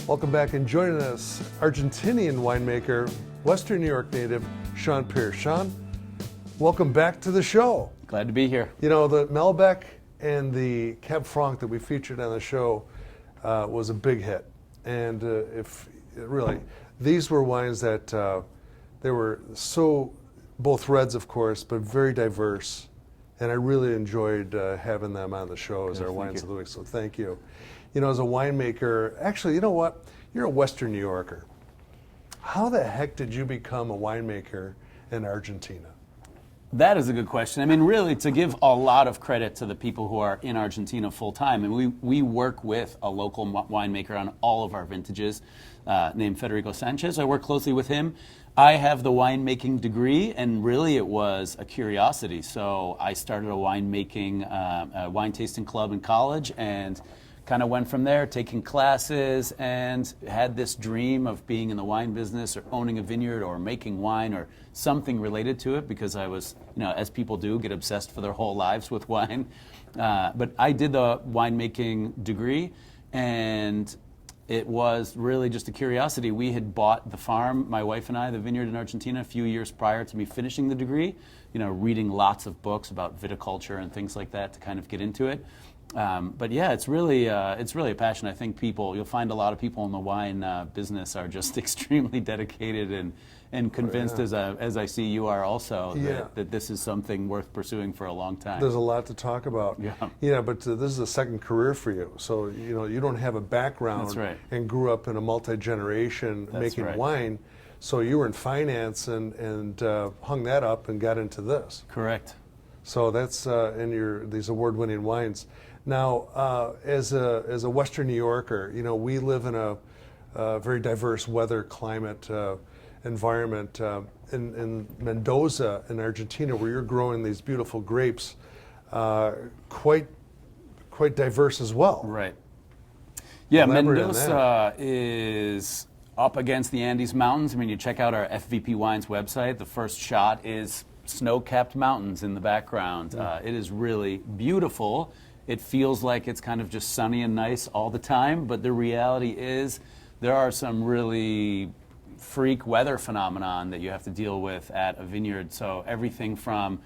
Welcome back, and joining us, Argentinian winemaker, Western New York native, Shawn Pearce. Shawn, welcome back to the show. Glad to be here. You know, the Malbec and the Cab Franc that we featured on the show was a big hit. And these were wines that they were so, both reds, of course, but very diverse. And I really enjoyed having them on the show as our wines of the week, so thank you. You know, as a winemaker, actually, you know what? You're a Western New Yorker. How the heck did you become a winemaker in Argentina? That is a good question. I mean, really, to give a lot of credit to the people who are in Argentina full time, and we work with a local winemaker on all of our vintages named Federico Sanchez. I work closely with him. I have the winemaking degree, and really it was a curiosity. So I started a wine tasting club in college, and kind of went from there, taking classes, and had this dream of being in the wine business or owning a vineyard or making wine or something related to it, because I was, you know, as people do, get obsessed for their whole lives with wine. But I did the winemaking degree, and it was really just a curiosity. We had bought the farm, my wife and I, the vineyard in Argentina, a few years prior to me finishing the degree, you know, reading lots of books about viticulture and things like that to kind of get into it. But yeah, it's really a passion. I think you'll find a lot of people in the wine business are just extremely dedicated and convinced, as I see you are also, that this is something worth pursuing for a long time. There's a lot to talk about. Yeah, but this is a second career for you. So, you know, you don't have a background and grew up in a multi-generation making wine. So you were in finance and hung that up and got into this. Correct. So that's in these award-winning wines. Now, as a Western New Yorker, you know, we live in a very diverse weather, climate, environment. In Mendoza, in Argentina, where you're growing these beautiful grapes, quite diverse as well. Right. Yeah, Mendoza is up against the Andes Mountains. I mean, you check out our FVP Wines website. The first shot is snow-capped mountains in the background. It is really beautiful. It feels like it's kind of just sunny and nice all the time, but the reality is there are some really freak weather phenomenon that you have to deal with at a vineyard. So everything from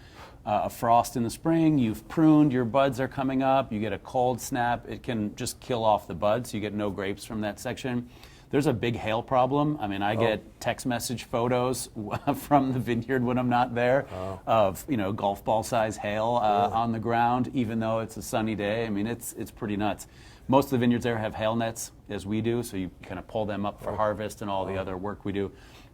a frost in the spring, you've pruned, your buds are coming up, you get a cold snap, it can just kill off the buds, so you get no grapes from that section. There's a big hail problem. I mean, I get text message photos from the vineyard when I'm not there of, you know, golf ball size hail on the ground, even though it's a sunny day. I mean, it's pretty nuts. Most of the vineyards there have hail nets, as we do, so you kind of pull them up for harvest and all the other work we do.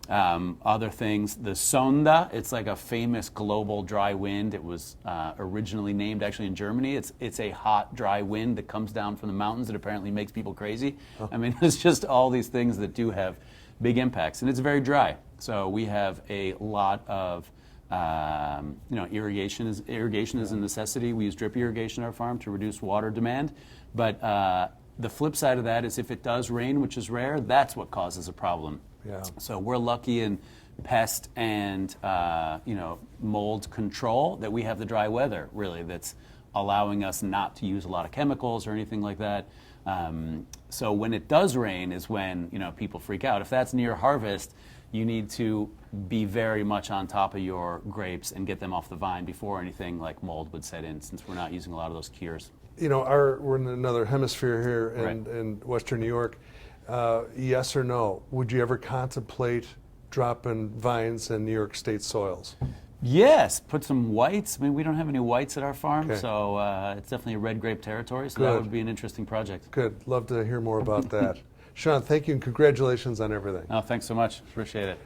Other things, the Sonda, it's like a famous global dry wind. It was originally named actually in Germany. It's a hot, dry wind that comes down from the mountains that apparently makes people crazy. I mean, it's just all these things that do have big impacts, and it's very dry. So we have a lot of you know, irrigation is a necessity. We use drip irrigation on our farm to reduce water demand, but the flip side of that is if it does rain, which is rare, that's what causes a problem. So we're lucky in pest and you know, mold control that we have the dry weather, really, that's allowing us not to use a lot of chemicals or anything like that. So when it does rain is when, you know, people freak out. If that's near harvest, you need to be very much on top of your grapes and get them off the vine before anything like mold would set in, since we're not using a lot of those cures. You know, we're in another hemisphere here in Western New York. Yes or no? Would you ever contemplate dropping vines in New York State soils? Yes, put some whites. I mean, we don't have any whites at our farm, so it's definitely a red grape territory, so that would be an interesting project. Good. Love to hear more about that. Shawn, thank you and congratulations on everything. Oh, thanks so much. Appreciate it.